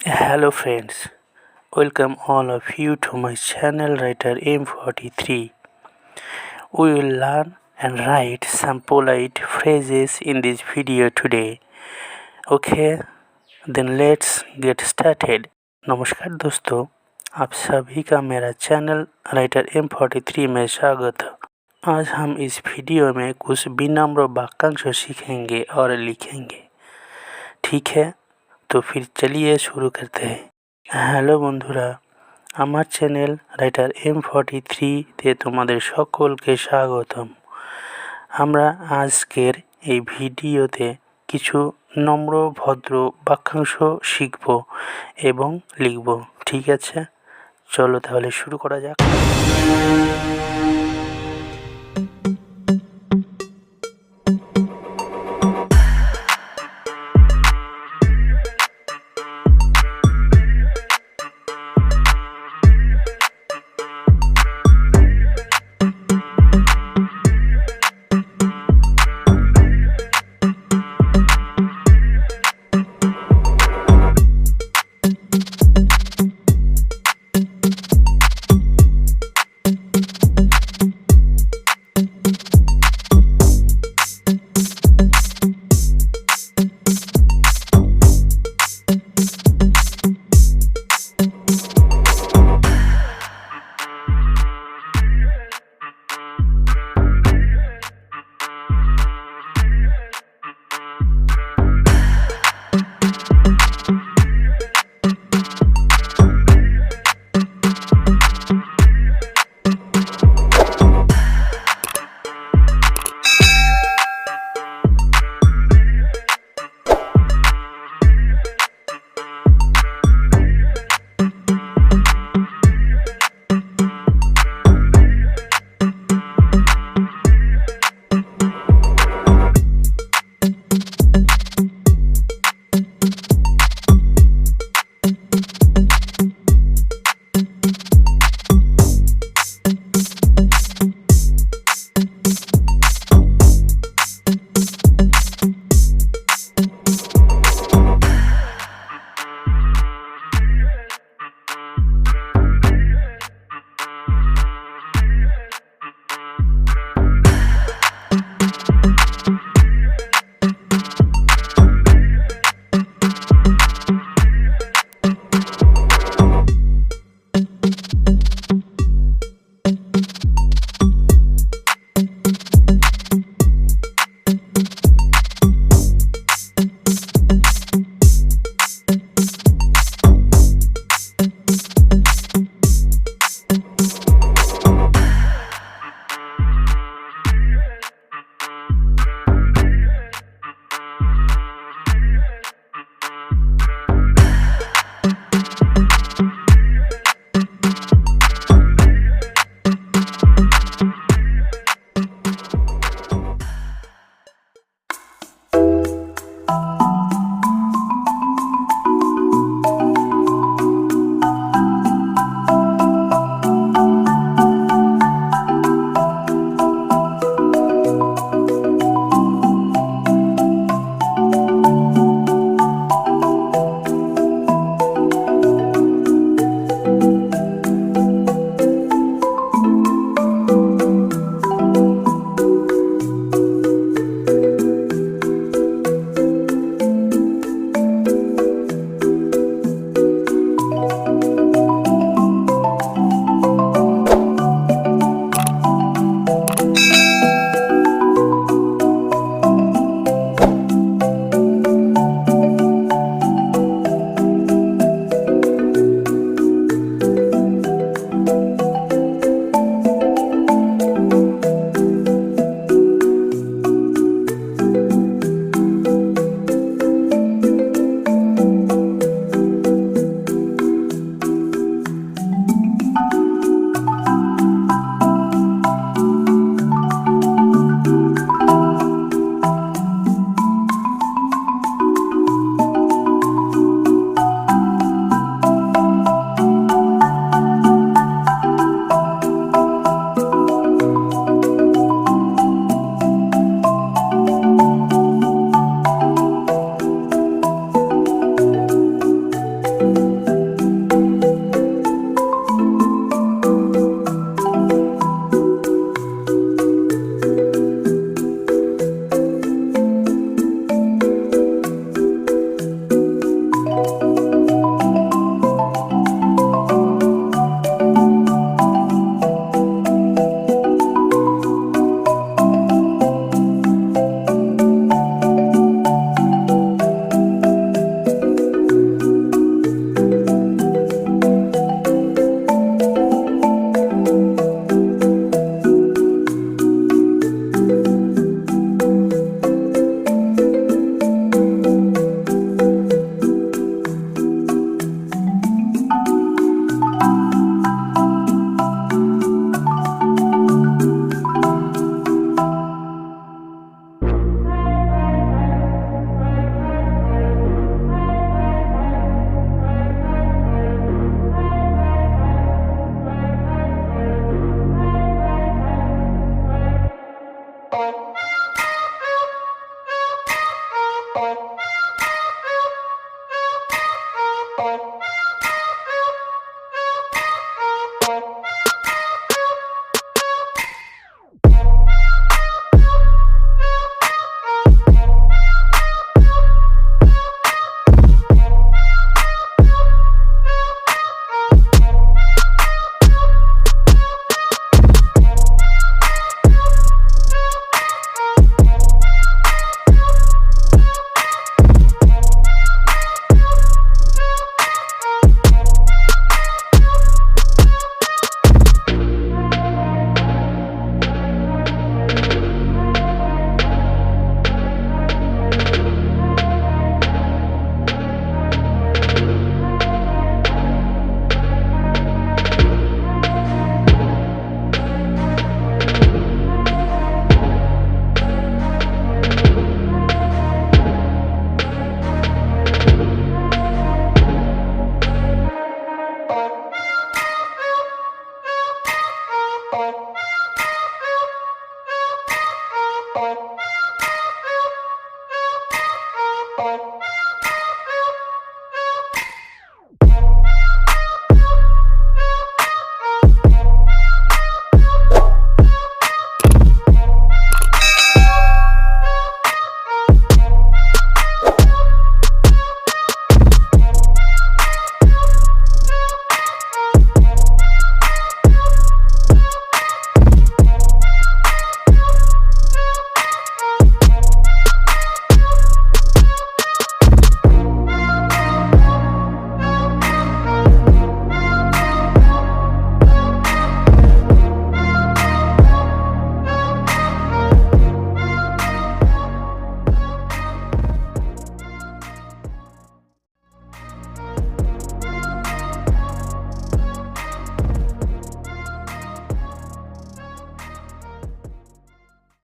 Hello friends, welcome all of you to my channel Writer M43. We will learn and write some polite phrases in this video today. Okay, then let's get started. नमस्कार दोस्तों, आप सभी का मेरा channel writer M43 में स्वागत है। आज हम इस वीडियो में कुछ विनम्र वाक्यांश सीखेंगे और लिखेंगे। ठीक है, तो फिर चलिए शुरू करते हैं। হ্যালো বন্ধুরা, আমার চ্যানেল রাইটার M43-তে তোমাদের সকলকে স্বাগতম। আমরা আজকের এই ভিডিওতে কিছু নম্র ভদ্র বাক্যাংশ শিখব এবং লিখব। ঠিক আছে, চলো তাহলে শুরু করা যাক।